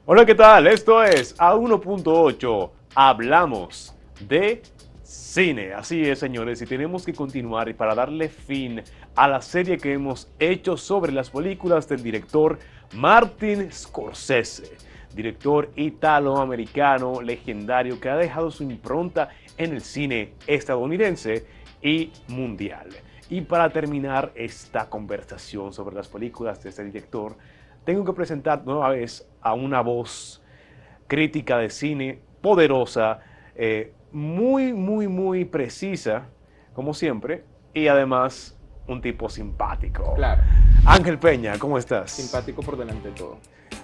Hola, ¿qué tal? Esto es A1.8. Hablamos de cine. Así es, señores, y tenemos que continuar y para darle fin a la serie que hemos hecho sobre las películas del director Martin Scorsese, director italoamericano legendario que ha dejado su impronta en el cine estadounidense y mundial. Y para terminar esta conversación sobre las películas de este director, tengo que presentar nueva vez a una voz crítica de cine poderosa, muy precisa, como siempre, y además un tipo simpático. Claro, Ángel Peña, ¿cómo estás? simpático por delante de todo.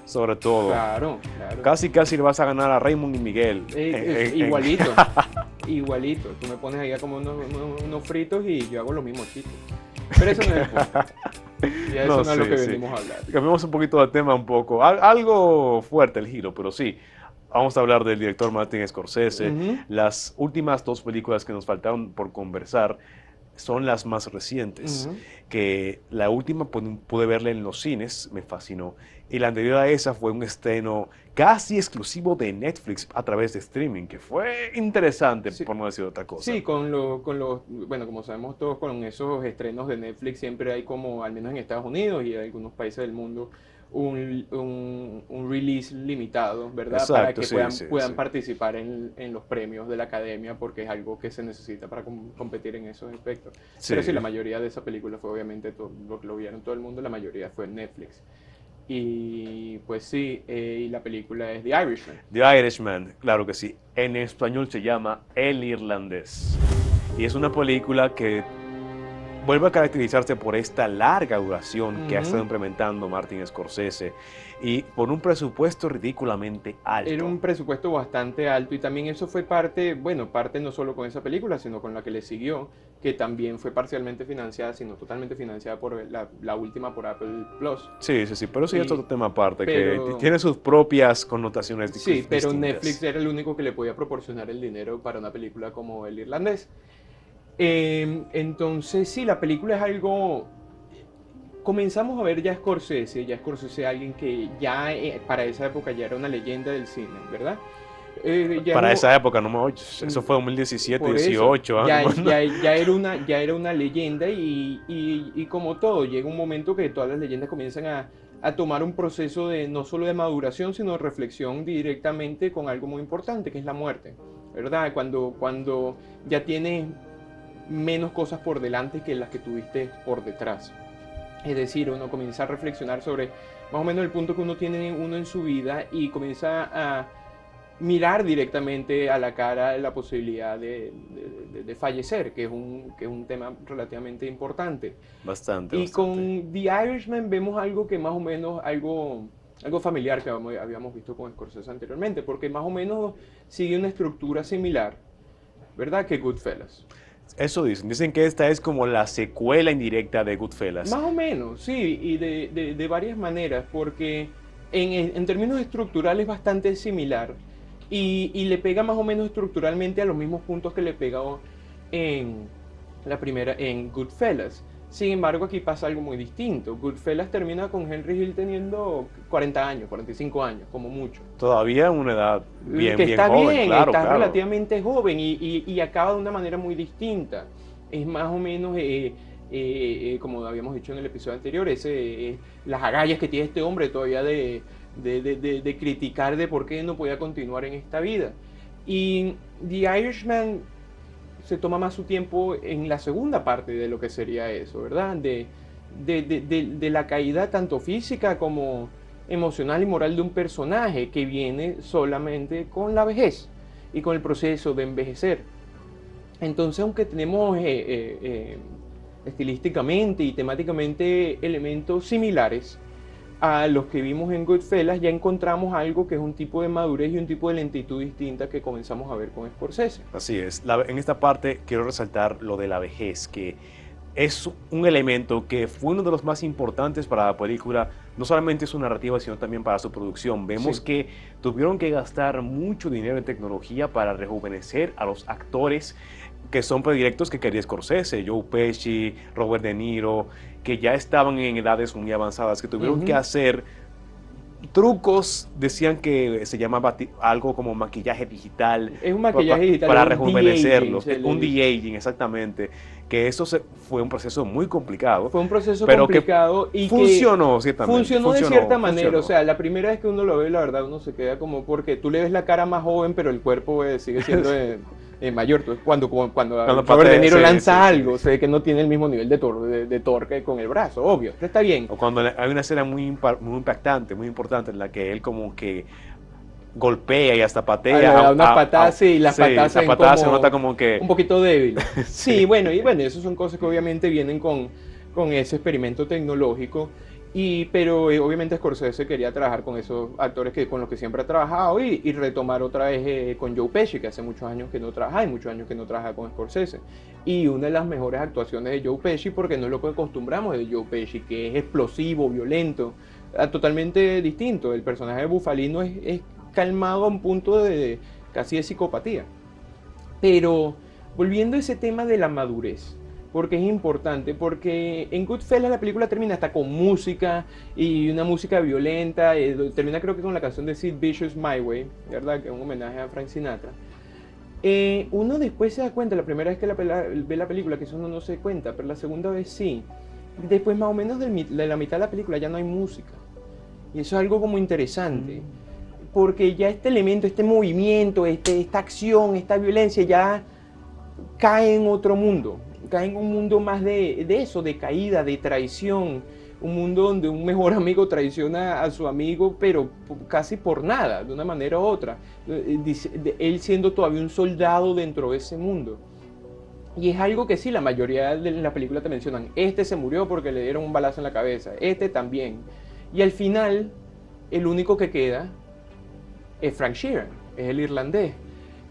Sobre todo, Claro, claro. casi le vas a ganar a Raymond y Miguel. Igualito, igualito. Tú me pones ahí a como unos fritos y yo hago los mismos chistes. Pero eso no es el punto. Ya eso no es lo que venimos a hablar. Cambiamos un poquito de tema un poco. Algo fuerte el giro, pero sí. Vamos a hablar del director Martin Scorsese. Ujú. Las últimas dos películas que nos faltaron por conversar son las más recientes. Ujú. Que la última pude verla en los cines, me fascinó. Y la anterior a esa fue un estreno casi exclusivo de Netflix a través de streaming, que fue interesante, Sí, por no decir otra cosa. sí, bueno, como sabemos todos, con esos estrenos de Netflix siempre hay como, al menos en Estados Unidos y en algunos países del mundo, un release limitado, ¿verdad? Para Exacto, que sí, puedan sí. participar en los premios de la academia, porque es algo que se necesita para competir en esos aspectos. Pero sí, la Sí. mayoría de esa película fue obviamente lo que lo vieron todo el mundo, la mayoría fue en Netflix. Y pues sí, y la película es The Irishman. The Irishman, claro que sí. En español se llama El Irlandés. Y es una película que vuelve a caracterizarse por esta larga duración que ha estado Ujú. implementando Martin Scorsese y por un presupuesto ridículamente Era alto. un presupuesto bastante alto y también eso fue parte, bueno, parte no solo con esa película, sino con la que le siguió, que también fue parcialmente financiada, sino totalmente financiada por la última por Apple Plus. Sí, pero sí es Y, otro tema aparte que pero, tiene sus propias connotaciones sí, pero Netflix distintas. era el único que le podía proporcionar el dinero para una película como El Irlandés. Entonces, sí, la película es algo. Comenzamos a ver ya Scorsese alguien que ya para esa época ya era una leyenda del cine, ¿verdad? Ya Para no, esa época, no me oyes, eso fue 2017, por eso, 18, ¿no? ya era una leyenda y como todo, llega un momento que todas las leyendas comienzan a tomar un proceso de no solo de maduración, sino de reflexión directamente con algo muy importante, que es la muerte, ¿verdad? Cuando ya tienes menos cosas por delante que las que tuviste por detrás. Es decir, uno comienza a reflexionar sobre más o menos el punto que uno tiene uno en su vida y comienza a mirar directamente a la cara la posibilidad de fallecer, que es un tema relativamente importante. Bastante, Y bastante. con The Irishman vemos algo que más o menos, algo familiar que habíamos visto con Scorsese anteriormente, porque más o menos sigue una estructura similar, ¿verdad? Que Goodfellas. Eso dicen que esta es como la secuela indirecta de Goodfellas. Más o menos, sí, y de varias maneras, porque en términos estructurales es bastante similar y le pega más o menos estructuralmente a los mismos puntos que le pegó en la primera, en Goodfellas. Sin embargo, aquí pasa algo muy distinto. Goodfellas termina con Henry Hill teniendo 40 años, 45 años, como mucho. Todavía en una edad Que bien está joven, bien, claro, está claro. relativamente joven y acaba de una manera muy distinta. Es más o menos, como habíamos dicho en el episodio anterior, las agallas que tiene este hombre todavía de criticar de por qué no podía continuar en esta vida. Y The Irishman se toma más su tiempo en la segunda parte de lo que sería eso, ¿verdad? De la caída tanto física como emocional y moral de un personaje que viene solamente con la vejez y con el proceso de envejecer. Entonces, aunque tenemos estilísticamente y temáticamente elementos similares a los que vimos en Goodfellas, ya encontramos algo que es un tipo de madurez y un tipo de lentitud distinta que comenzamos a ver con Scorsese. Así es. En esta parte quiero resaltar lo de la vejez, que es un elemento que fue uno de los más importantes para la película, no solamente su narrativa, sino también para su producción. Vemos Sí. que tuvieron que gastar mucho dinero en tecnología para rejuvenecer a los actores que son predilectos que quería Scorsese, Joe Pesci, Robert De Niro, que ya estaban en edades muy avanzadas, que tuvieron que Ujú. hacer trucos, decían que se llamaba algo como maquillaje digital. Es un maquillaje digital, Para un rejuvenecerlos. de-aging, Un de-aging, exactamente. Que eso fue un proceso muy complicado, fue un proceso pero que complicado y funcionó, que ciertamente. funcionó de cierta manera. Funcionó. O sea, la primera vez que uno lo ve, la verdad, uno se queda como porque tú le ves la cara más joven, pero el cuerpo sigue siendo mayor. Entonces, cuando Cuando Robert De patea, Niro sí, lanza sí, sí. algo, se ve que no tiene el mismo nivel de torque con el brazo, obvio. Pero está bien. O cuando hay una escena muy impactante, muy importante, en la que él como que golpea y hasta Le patea. da unas patadas, sí, y las Sí, patadas la se ven patada se como nota como que... un poquito débiles. Sí. Sí, bueno, y bueno, esas son cosas que obviamente vienen con ese experimento tecnológico. Pero obviamente Scorsese quería trabajar con esos actores con los que siempre ha trabajado y retomar otra vez con Joe Pesci, que hace muchos años que no trabaja, y muchos años que no trabaja con Scorsese. Y una de las mejores actuaciones de Joe Pesci, porque no es lo que acostumbramos de Joe Pesci, que es explosivo, violento, totalmente distinto. El personaje de Bufalino es calmado a un punto de casi de psicopatía. Pero volviendo a ese tema de la madurez, porque es importante, porque en Goodfellas la película termina hasta con música y una música violenta, termina creo que con la canción de Sid Vicious My Way, ¿verdad? Que es un homenaje a Frank Sinatra. Uno después se da cuenta, la primera vez que ve la película, que eso uno no se da cuenta, pero la segunda vez sí. Después más o menos de la mitad de la película ya no hay música. Y eso es algo como interesante. Porque ya este elemento, este movimiento, esta acción, esta violencia ya cae en otro mundo. Cae en un mundo más de eso, de caída, de traición. Un mundo donde un mejor amigo traiciona a su amigo, pero casi por nada, de una manera u otra. Él siendo todavía un soldado dentro de ese mundo. Y es algo que sí, la mayoría de la película te mencionan. Este se murió porque le dieron un balazo en la cabeza. Este también. Y al final, el único que queda es Frank Sheeran, es el irlandés.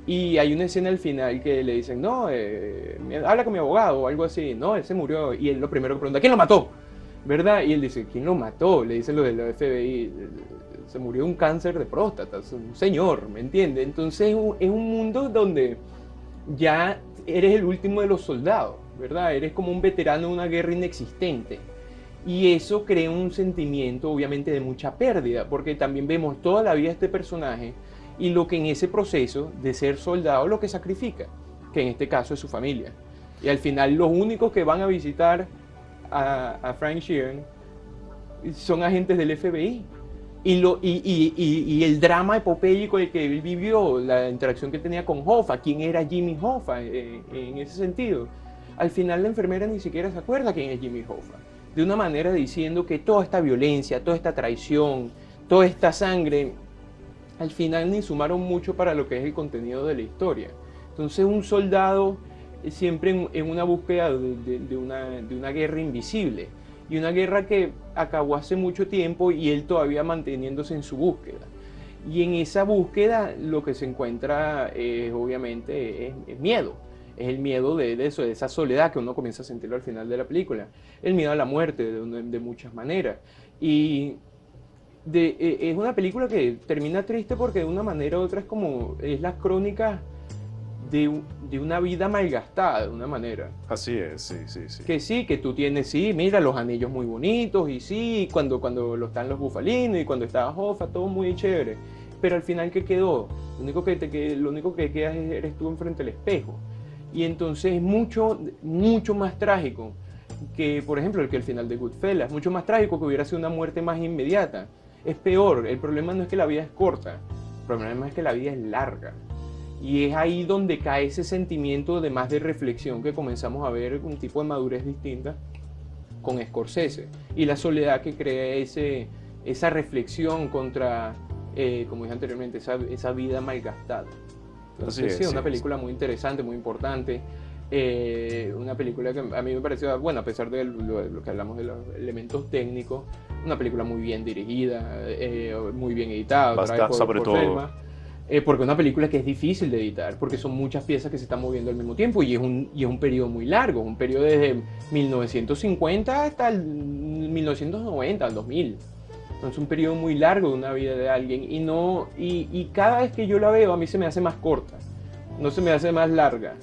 Y hay una escena al final que le dicen, no, habla con mi abogado o algo así. No, él se murió. Y él lo primero que pregunta, ¿quién lo mató? ¿Verdad? Y él dice, ¿quién lo mató? Le dicen lo de la FBI, se murió de un cáncer de próstata, es un señor, ¿me entiendes? Entonces es un mundo donde ya eres el último de los soldados, ¿verdad? Eres como un veterano de una guerra inexistente. Y eso crea un sentimiento, obviamente, de mucha pérdida, porque también vemos toda la vida de este personaje y lo que en ese proceso de ser soldado lo que sacrifica, que en este caso es su familia. Y al final los únicos que van a visitar a Frank Sheeran son agentes del FBI. Y el drama epopélico el que él vivió, la interacción que tenía con Hoffa, quién era Jimmy Hoffa en ese sentido. Al final la enfermera ni siquiera se acuerda quién es Jimmy Hoffa. De una manera diciendo que toda esta violencia, toda esta traición, toda esta sangre, al final ni sumaron mucho para lo que es el contenido de la historia. Entonces un soldado siempre en una búsqueda de una guerra invisible. Y una guerra que acabó hace mucho tiempo y él todavía manteniéndose en su búsqueda. Y en esa búsqueda lo que se encuentra obviamente es miedo. Es el miedo de eso, de esa soledad que uno comienza a sentirlo al final de la película. El miedo a la muerte de muchas maneras. Y es una película que termina triste porque de una manera u otra es la crónica de una vida malgastada, de una manera. Así es, sí, sí, sí. Que sí, que tú tienes, sí, mira, los anillos muy bonitos, y sí, cuando lo están los bufalinos, y cuando estaba Hoffa, todo muy chévere. Pero al final, ¿qué quedó? Lo único que quedas eres tú enfrente del espejo. Y entonces es mucho, mucho más trágico que, por ejemplo, el final de Goodfellas. Mucho más trágico que hubiera sido una muerte más inmediata. Es peor, el problema no es que la vida es corta, el problema es que la vida es larga. Y es ahí donde cae ese sentimiento de más de reflexión que comenzamos a ver un tipo de madurez distinta con Scorsese. Y la soledad que crea esa reflexión contra, como dije anteriormente, esa vida malgastada. Entonces, sí, es una película muy interesante, muy importante. Una película que a mí me pareció, bueno, a pesar de lo que hablamos de los elementos técnicos, una película muy bien dirigida, muy bien editada, Bastante, sobre todo. Porque es una película que es difícil de editar, porque son muchas piezas que se están moviendo al mismo tiempo y es un periodo muy largo, un periodo desde 1950 hasta el 1990, al 2000. Entonces un periodo muy largo de una vida de alguien y cada vez que yo la veo a mí se me hace más corta, no se me hace más larga.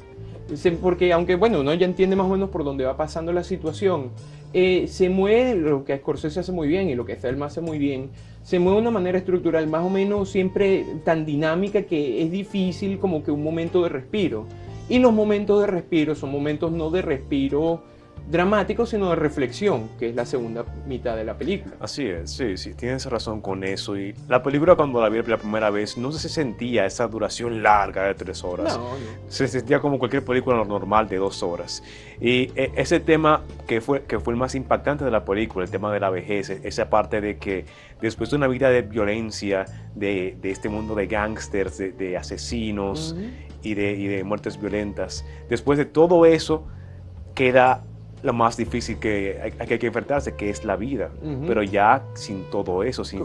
Porque aunque, bueno, uno ya entiende más o menos por dónde va pasando la situación, se mueve lo que Scorsese hace muy bien y lo que Thelma hace muy bien, se mueve de una manera estructural más o menos siempre tan dinámica que es difícil como que un momento de respiro. Y los momentos de respiro son momentos no de respiro dramático, sino de reflexión, que es la segunda mitad de la película. Así es, sí, sí, tienes razón con eso. Y la película cuando la vi la primera vez no se sentía esa duración larga de 3 horas. No, no. Se sentía como cualquier película normal de 2 horas. Y ese tema que fue el más impactante de la película, el tema de la vejez, esa parte de que después de una vida de violencia, de este mundo de gángsters, de asesinos y de muertes violentas, después de todo eso queda lo más difícil que hay que enfrentarse, que es la vida, pero ya sin todo eso, sin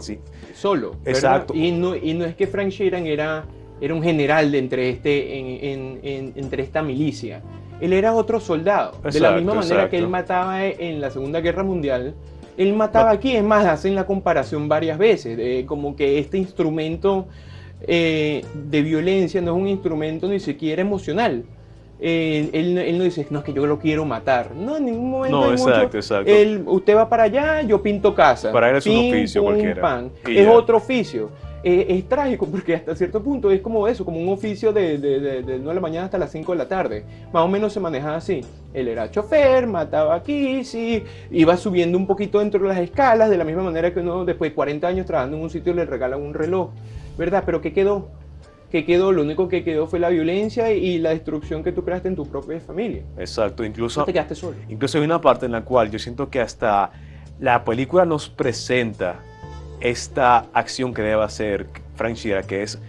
solo, ¿verdad? Exacto. Y no es que Frank Sheeran era un general de entre esta milicia. Él era otro soldado. De la misma manera que él mataba en la Segunda Guerra Mundial, él mataba aquí. Es más, hacen la comparación varias veces, como que este instrumento de violencia no es un instrumento ni siquiera emocional. Él no dice, no, es que yo lo quiero matar. No, en ningún momento. No, hay exacto, mucho. exacto. Usted va para allá, yo pinto casa. Para él es un oficio pum, cualquiera. Pan. Y Es ya. otro oficio. Es trágico porque hasta cierto punto es como eso, como un oficio de 9 de la mañana hasta las 5 de la tarde. Más o menos se manejaba así. Él era chofer, mataba aquí, sí, iba subiendo un poquito dentro de las escalas, de la misma manera que uno después de 40 años trabajando en un sitio le regalan un reloj. ¿Verdad? Pero ¿qué quedó? Lo único que quedó fue la violencia y la destrucción que tú creaste en tu propia familia. Exacto, No te quedaste solo. Incluso hay una parte en la cual yo siento que hasta la película nos presenta esta acción que debe hacer Frank Sheeran, que es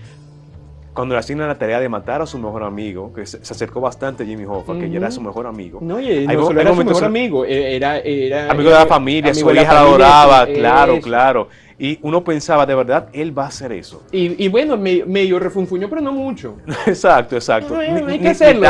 cuando le asignan la tarea de matar a su mejor amigo, que se acercó bastante a Jimmy Hoffa, que ya era su mejor amigo. No, y no solo era su mejor amigo, era amigo de la familia, su hija la adoraba, claro. Y uno pensaba, de verdad, él va a hacer eso. Y bueno, medio refunfuñó, pero no mucho. Exacto. Hay que hacerlo,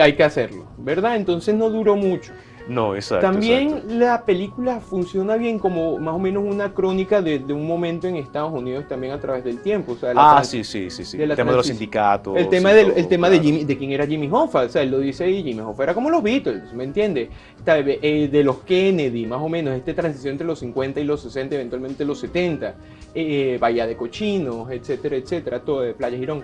hay que hacerlo, ¿verdad? Entonces no duró mucho. No, exacto. También la película funciona bien como más o menos una crónica de un momento en Estados Unidos también a través del tiempo. O sea, sí. El tema de los sindicatos. El tema de quién era Jimmy Hoffa. O sea, él lo dice ahí, Jimmy Hoffa era como los Beatles, ¿me entiendes? De los Kennedy, más o menos, esta transición entre los 50 y los 60, eventualmente los 70. Bahía de Cochinos, etcétera, todo de Playa Girón.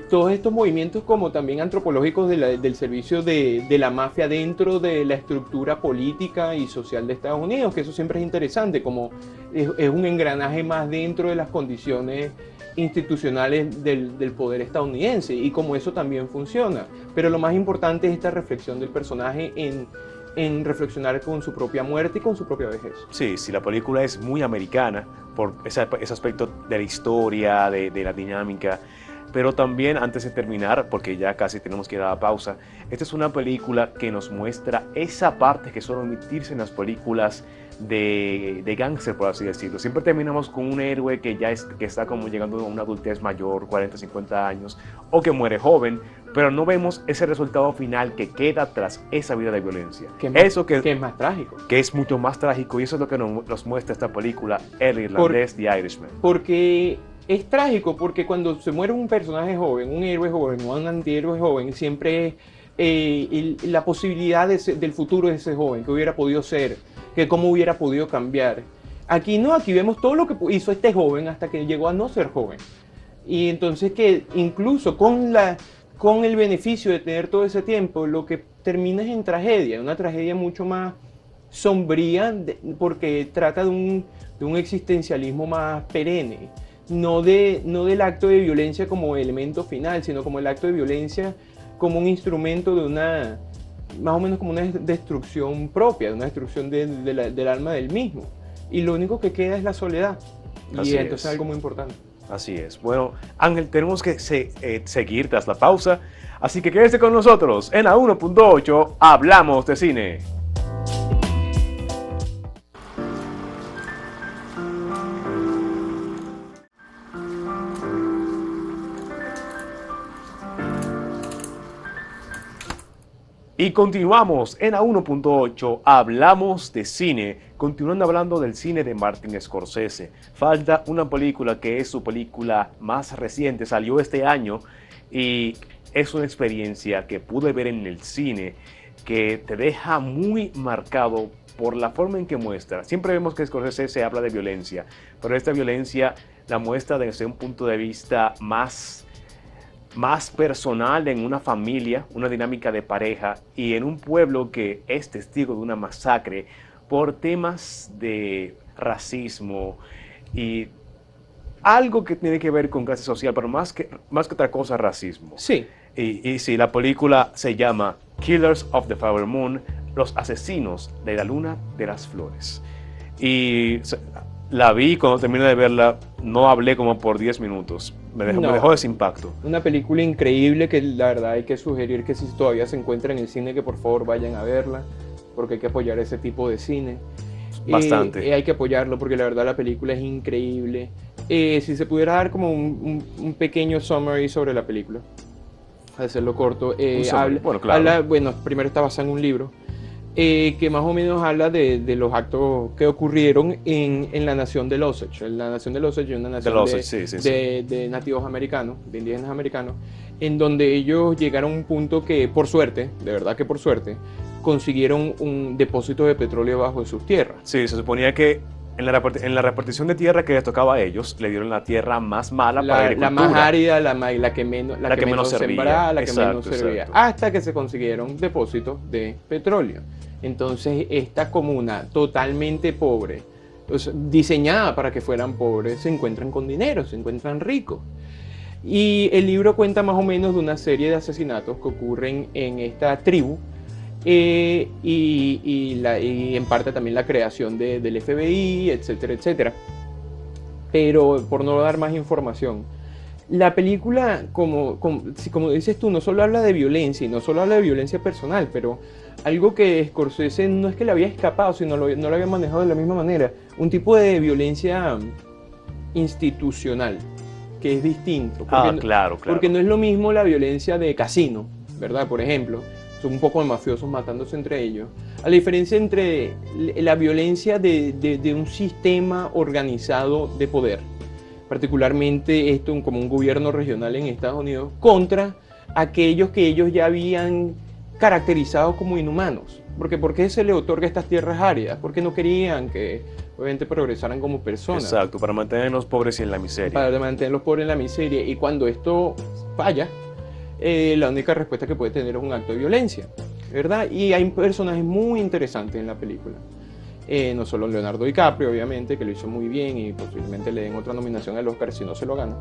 Todos estos movimientos como también antropológicos del servicio de la mafia dentro de la estructura política y social de Estados Unidos, que eso siempre es interesante, como es un engranaje más dentro de las condiciones institucionales del poder estadounidense y como eso también funciona. Pero lo más importante es esta reflexión del personaje en reflexionar con su propia muerte y con su propia vejez. Sí, la película es muy americana por ese aspecto de la historia, de la dinámica. Pero también, antes de terminar, porque ya casi tenemos que ir a la pausa, esta es una película que nos muestra esa parte que suele omitirse en las películas de gángster, por así decirlo. Siempre terminamos con un héroe que está como llegando a una adultez mayor, 40, 50 años, o que muere joven, pero no vemos ese resultado final que queda tras esa vida de violencia. Que es más trágico. Que es mucho más trágico, y eso es lo que nos muestra esta película, El Irlandés, The Irishman. Porque es trágico, porque cuando se muere un personaje joven, un héroe joven o un antihéroe joven, siempre es la posibilidad del futuro de ese joven, que hubiera podido ser, que cómo hubiera podido cambiar. Aquí no, aquí vemos todo lo que hizo este joven hasta que llegó a no ser joven. Y entonces que incluso con el beneficio de tener todo ese tiempo, lo que termina es en tragedia, una tragedia mucho más sombría, porque trata de un existencialismo más perenne. No del acto de violencia como elemento final, sino como el acto de violencia como un instrumento de más o menos como una destrucción propia, de una destrucción del alma del mismo. Y lo único que queda es la soledad. Y entonces es algo muy importante. Así es. Bueno, Ángel, tenemos que seguir tras la pausa, así que quédese con nosotros en la 1.8, Hablamos de Cine. Y continuamos en A1.8, Hablamos de Cine, continuando hablando del cine de Martin Scorsese. Falta una película que es su película más reciente, salió este año y es una experiencia que pude ver en el cine que te deja muy marcado por la forma en que muestra. Siempre vemos que Scorsese se habla de violencia, pero esta violencia la muestra desde un punto de vista más personal, en una familia, una dinámica de pareja y en un pueblo que es testigo de una masacre por temas de racismo y algo que tiene que ver con clase social, pero más que otra cosa, racismo. Sí. Y sí, la película se llama Killers of the Flower Moon, los asesinos de la luna de las flores. Y la vi, cuando terminé de verla, no hablé como por 10 minutos. Me dejó ese impacto. Una película increíble que la verdad hay que sugerir que si todavía se encuentra en el cine, que por favor vayan a verla, porque hay que apoyar ese tipo de cine. Bastante. Hay que apoyarlo porque la verdad la película es increíble. Si se pudiera dar como un pequeño summary sobre la película, hacerlo corto. Bueno, claro. Primero está basada en un libro que más o menos habla de los actos que ocurrieron en la nación de Osage. La nación de Osage es una nación de nativos americanos, de indígenas americanos, en donde ellos llegaron a un punto que, por suerte, de verdad que por suerte, consiguieron un depósito de petróleo bajo de sus tierras. Sí, se suponía que en la repartición de tierra que les tocaba a ellos, le dieron la tierra más mala para la agricultura. La más árida, la que menos sembrada, la que menos servía. Hasta que se consiguieron depósitos de petróleo. Entonces, esta comuna totalmente pobre, diseñada para que fueran pobres, se encuentran con dinero, se encuentran ricos. Y el libro cuenta más o menos de una serie de asesinatos que ocurren en esta tribu, y en parte también la creación del FBI, etcétera, etcétera. Pero por no dar más información, la película, como dices tú, no solo habla de violencia, y no solo habla de violencia personal, pero algo que Scorsese no es que le había escapado, sino no lo había manejado de la misma manera, un tipo de violencia institucional, que es distinto. Porque, claro. Porque no es lo mismo la violencia de casino, ¿verdad? Por ejemplo, son un poco de mafiosos matándose entre ellos. A la diferencia entre la violencia de un sistema organizado de poder, particularmente esto como un gobierno regional en Estados Unidos, contra aquellos que ellos ya habían caracterizado como inhumanos. ¿Por qué se le otorga estas tierras áridas? Porque no querían que obviamente progresaran como personas. Exacto, para mantener a los pobres en la miseria. Para mantener a los pobres en la miseria. Y cuando esto falla, la única respuesta que puede tener es un acto de violencia, ¿verdad? Y hay personajes muy interesantes en la película. No solo Leonardo DiCaprio, obviamente, que lo hizo muy bien y posiblemente le den otra nominación al Oscar si no se lo gana.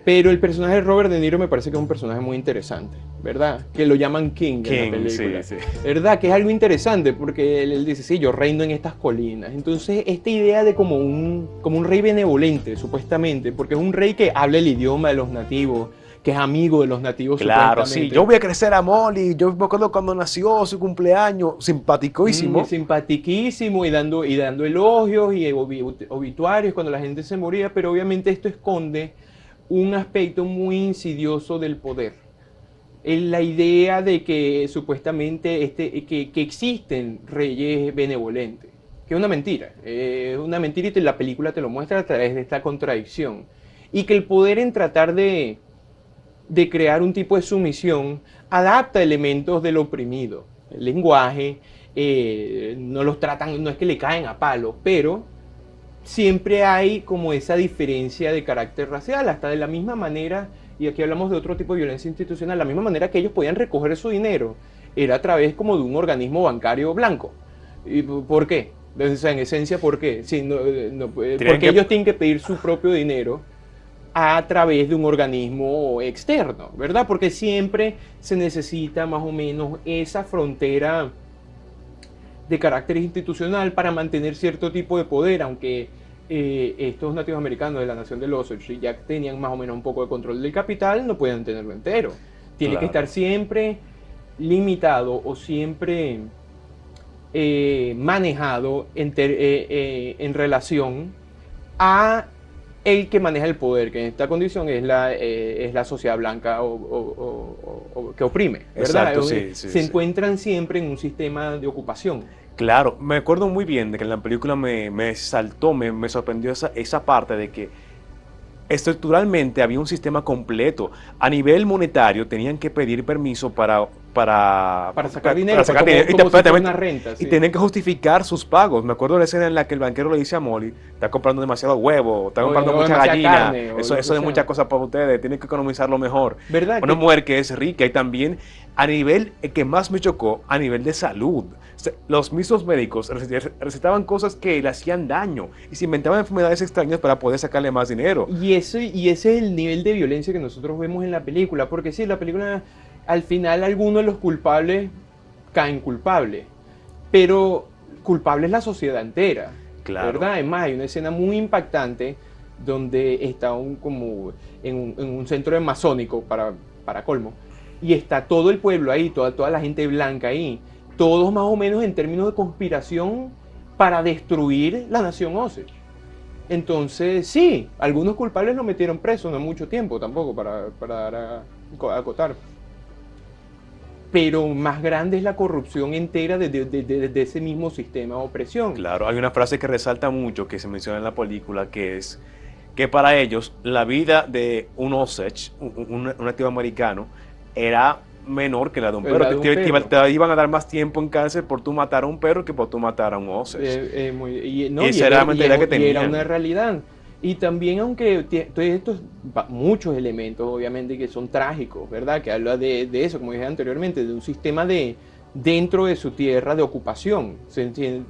Pero el personaje de Robert De Niro me parece que es un personaje muy interesante, ¿verdad? Que lo llaman King en la película. Sí. ¿Verdad? Que es algo interesante porque él dice, sí, yo reino en estas colinas. Entonces, esta idea de como un rey benevolente, supuestamente, porque es un rey que habla el idioma de los nativos, que es amigo de los nativos. Claro, sí, yo voy a crecer a Molly, yo me acuerdo cuando nació, su cumpleaños, simpaticísimo. Simpatiquísimo y dando elogios y obituarios cuando la gente se moría, pero obviamente esto esconde un aspecto muy insidioso del poder. La idea de que supuestamente que existen reyes benevolentes, que es una mentira y la película te lo muestra a través de esta contradicción. Y que el poder en tratar de crear un tipo de sumisión adapta elementos del oprimido. El lenguaje, no los tratan, no es que le caen a palo, pero siempre hay como esa diferencia de carácter racial, hasta de la misma manera, y aquí hablamos de otro tipo de violencia institucional, la misma manera que ellos podían recoger su dinero, era a través como de un organismo bancario blanco. ¿Y por qué? O sea, en esencia, ¿por qué? Sí, porque ellos tienen que pedir su propio dinero a través de un organismo externo, ¿verdad? Porque siempre se necesita más o menos esa frontera de carácter institucional para mantener cierto tipo de poder, aunque estos nativos americanos de la nación de Osage ya tenían más o menos un poco de control del capital, no pueden tenerlo entero. Tiene que estar siempre limitado o siempre manejado en relación a el que maneja el poder, que en esta condición es la sociedad blanca o que oprime, ¿verdad? Exacto, se encuentran siempre en un sistema de ocupación. Claro, me acuerdo muy bien de que en la película me saltó, me sorprendió esa parte de que estructuralmente había un sistema completo. A nivel monetario tenían que pedir permiso Para sacar dinero, para sacar como, dinero. como si fuera Espérate, una renta, y sí. tienen que justificar sus pagos. Me acuerdo de la escena en la que el banquero le dice a Molly, está comprando demasiado huevo, está comprando O mucha demasiada gallina, carne, o lo eso que de muchas sea. cosas para ustedes, tienen que economizarlo mejor. ¿Verdad? Una mujer que es rica y también a nivel, que más me chocó, a nivel de salud. Los mismos médicos recetaban cosas que le hacían daño y se inventaban enfermedades extrañas para poder sacarle más dinero. Y ese es el nivel de violencia que nosotros vemos en la película, porque sí, la película, al final algunos de los culpables caen culpables, pero culpable es la sociedad entera, Claro, ¿verdad? Es más, hay una escena muy impactante donde está como en un centro de masónico, para colmo, y está todo el pueblo ahí, toda la gente blanca ahí, todos más o menos en términos de conspiración para destruir la nación Osage. Entonces, sí, algunos culpables lo metieron preso, no mucho tiempo tampoco, para dar a acotar. Pero más grande es la corrupción entera de ese mismo sistema de opresión. claro. Hay una frase que resalta mucho que se menciona en la película que es que para ellos la vida de un Osage, un nativo americano, era menor que la de un perro. La de un perro. Te iban a dar más tiempo en cárcel por tú matar a un perro que por tú matar a un Osage. No, Y esa era la mentalidad que y era tenían. una realidad. Y también, aunque tiene estos muchos elementos, obviamente, que son trágicos, ¿verdad? Que habla de eso, como dije anteriormente, de un sistema dentro de su tierra de ocupación.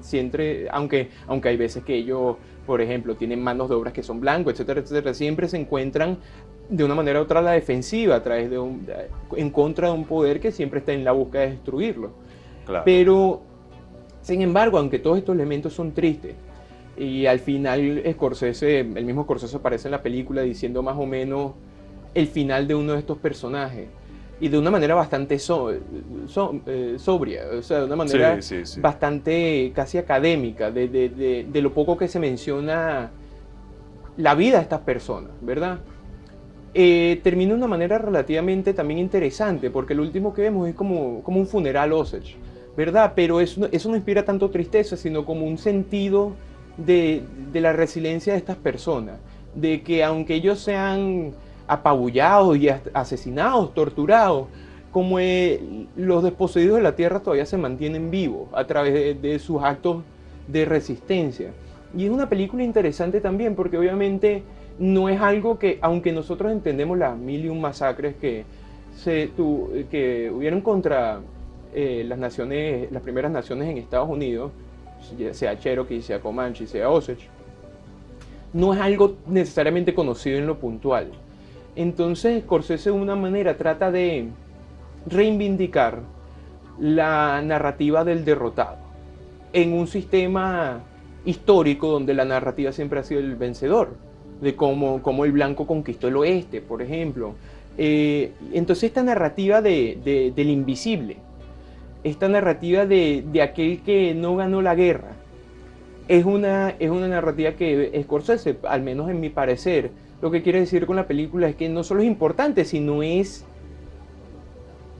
Siempre, aunque hay veces que ellos, por ejemplo, tienen manos de obras que son blancos, etcétera, etcétera, siempre se encuentran de una manera u otra a la defensiva, a través en contra de un poder que siempre está en la búsqueda de destruirlo. Claro. Pero, sin embargo, aunque todos estos elementos son tristes, y al final el mismo Scorsese aparece en la película diciendo más o menos el final de uno de estos personajes, y de una manera bastante sobria, o sea, de una manera Sí, sí, sí. bastante casi académica, de lo poco que se menciona la vida de estas personas, ¿verdad? Termina de una manera relativamente también interesante, porque lo último que vemos es como un funeral Osage, ¿verdad? Pero eso no inspira tanto tristeza, sino como un sentido de la resiliencia de estas personas, de que aunque ellos sean apabullados y asesinados, torturados, como los desposeídos de la tierra todavía se mantienen vivos a través de sus actos de resistencia. Y es una película interesante también porque obviamente no es algo que, aunque nosotros entendemos las 1001 masacres que hubieron contra las primeras naciones en Estados Unidos, sea Cherokee, sea Comanche, sea Osage, no es algo necesariamente conocido en lo puntual. Entonces Scorsese de una manera trata de reivindicar la narrativa del derrotado en un sistema histórico donde la narrativa siempre ha sido el vencedor, de cómo el blanco conquistó el oeste, por ejemplo. Entonces esta narrativa del invisible, esta narrativa de aquel que no ganó la guerra, es una narrativa que Scorsese, al menos en mi parecer, lo que quiere decir con la película es que no solo es importante, sino es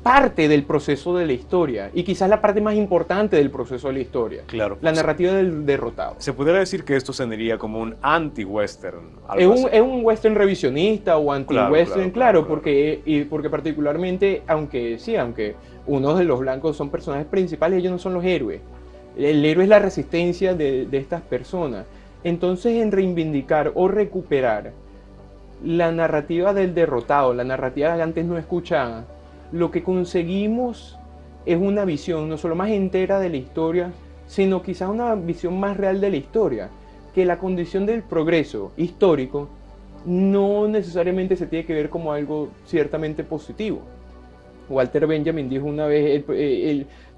parte del proceso de la historia, y quizás la parte más importante del proceso de la historia, Claro. la narrativa del derrotado. Se pudiera decir que esto sonaría como un anti-western. Es un western revisionista o anti-western, claro, claro. porque particularmente, aunque uno de los blancos son personajes principales, ellos no son los héroes. El héroe es la resistencia de estas personas. Entonces, en reivindicar o recuperar la narrativa del derrotado, la narrativa que antes no escuchaba, lo que conseguimos es una visión no solo más entera de la historia, sino quizás una visión más real de la historia, que la condición del progreso histórico no necesariamente se tiene que ver como algo ciertamente positivo. Walter Benjamin dijo una vez,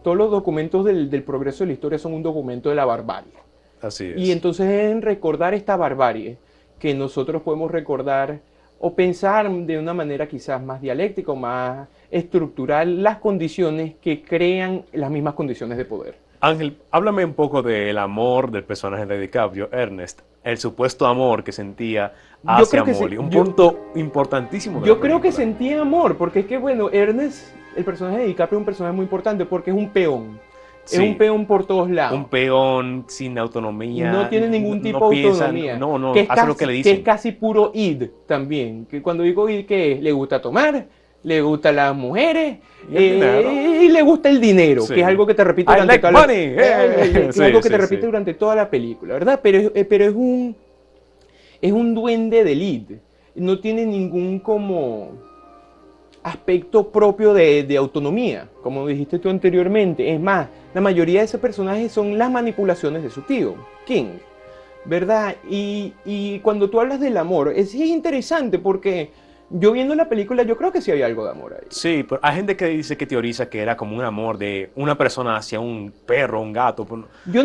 todos los documentos del progreso de la historia son un documento de la barbarie. Así es. Y entonces es en recordar esta barbarie que nosotros podemos recordar o pensar de una manera quizás más dialéctica o más estructural las condiciones que crean las mismas condiciones de poder. Ángel, háblame un poco del amor del personaje de DiCaprio, Ernest, el supuesto amor que sentía hacia Molly, un punto importantísimo de Yo la creo que película. sentía amor, porque es que, bueno, Ernest, el personaje de DiCaprio es un personaje muy importante porque es un peón. Es un peón por todos lados. Un peón sin autonomía. No tiene ningún tipo de autonomía. No, que es hace casi, lo que le dicen. Que es casi puro id también. Que cuando digo id, que le gusta tomar, le gustan las mujeres y le gusta el dinero, que es algo que te repite durante toda durante toda la película, ¿verdad? Pero es un duende del id. No tiene ningún como aspecto propio de autonomía, como dijiste tú anteriormente. Es más, la mayoría de esos personajes son las manipulaciones de su tío, King, ¿verdad? Y cuando tú hablas del amor, es interesante porque yo viendo la película, yo creo que sí había algo de amor ahí. Sí, pero hay gente que dice, que teoriza que era como un amor de una persona hacia un perro, un gato.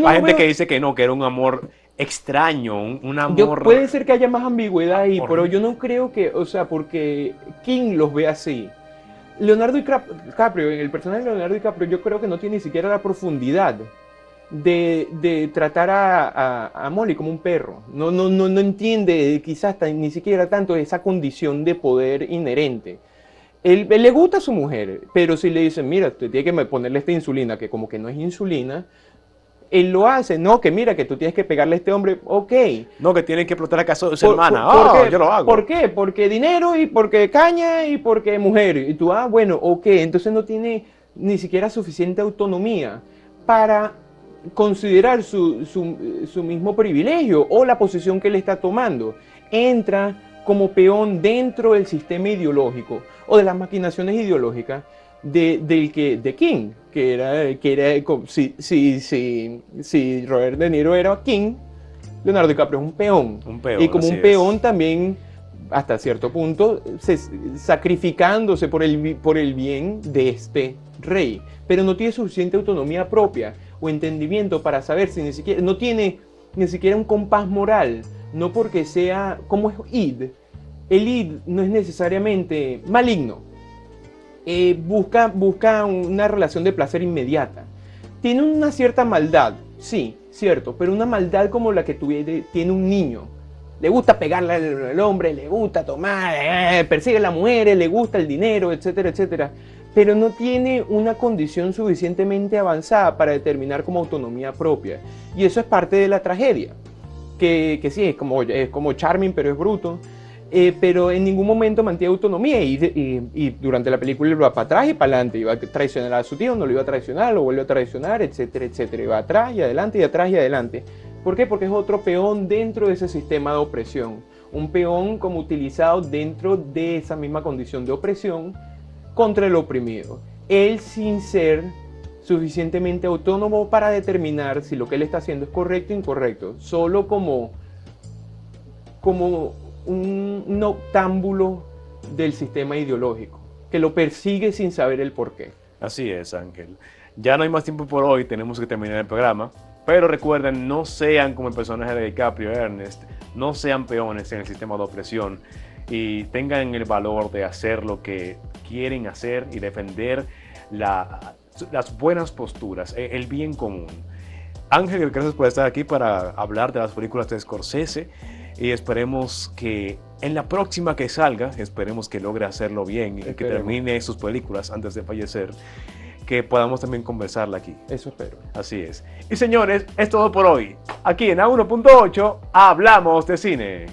Hay gente que dice que no, que era un amor extraño, un amor... Puede ser que haya más ambigüedad ahí, pero yo no creo que, o sea, porque King los ve así. Leonardo DiCaprio, en el personaje de Leonardo DiCaprio, yo creo que no tiene ni siquiera la profundidad de tratar a Molly como un perro. No entiende quizás ni siquiera tanto esa condición de poder inherente. Él le gusta a su mujer, pero si le dicen, mira, tú tienes que ponerle esta insulina, que como que no es insulina, él lo hace. No, que mira, que tú tienes que pegarle a este hombre, ok. No, que tienen que explotar a casa de su hermana. Yo lo hago. ¿Por qué? Porque dinero y porque caña y porque mujer. Y tú, bueno, ok. Entonces no tiene ni siquiera suficiente autonomía para considerar su mismo privilegio o la posición que él está tomando. Entra como peón dentro del sistema ideológico o de las maquinaciones ideológicas de King, que era si Robert De Niro era King, Leonardo DiCaprio es un peón. Y como un peón también, hasta cierto punto, sacrificándose por el bien de este rey. Pero no tiene suficiente autonomía propia o entendimiento para saber si no tiene ni siquiera un compás moral. No porque sea, como es id. El id no es necesariamente maligno. Busca una relación de placer inmediata. Tiene una cierta maldad, sí, cierto, pero una maldad como la que tiene un niño. Le gusta pegarle al hombre, le gusta tomar, persigue a las mujeres, le gusta el dinero, etcétera, etcétera. Pero no tiene una condición suficientemente avanzada para determinar como autonomía propia. Y eso es parte de la tragedia. Que sí, es como Charming, pero es bruto. Pero en ningún momento mantiene autonomía y durante la película él va para atrás y para adelante. Iba a traicionar a su tío, no lo iba a traicionar, lo vuelve a traicionar, etcétera, etcétera. Iba atrás y adelante y atrás y adelante. ¿Por qué? Porque es otro peón dentro de ese sistema de opresión. Un peón como utilizado dentro de esa misma condición de opresión contra el oprimido. Él sin ser suficientemente autónomo para determinar si lo que él está haciendo es correcto o incorrecto. Solo como un octámbulo del sistema ideológico, que lo persigue sin saber el porqué. Así es, Ángel. Ya no hay más tiempo por hoy, tenemos que terminar el programa. Pero recuerden, no sean como el personaje de DiCaprio, Ernest. No sean peones en el sistema de opresión. Y tengan el valor de hacer lo que quieren hacer y defender las buenas posturas, el bien común. Ángel, gracias por estar aquí para hablar de las películas de Scorsese. Y esperemos que en la próxima que salga, esperemos que logre hacerlo bien y que termine sus películas antes de fallecer, que podamos también conversarla aquí. Eso espero. Así es. Y señores, es todo por hoy. Aquí en A1.8 hablamos de cine.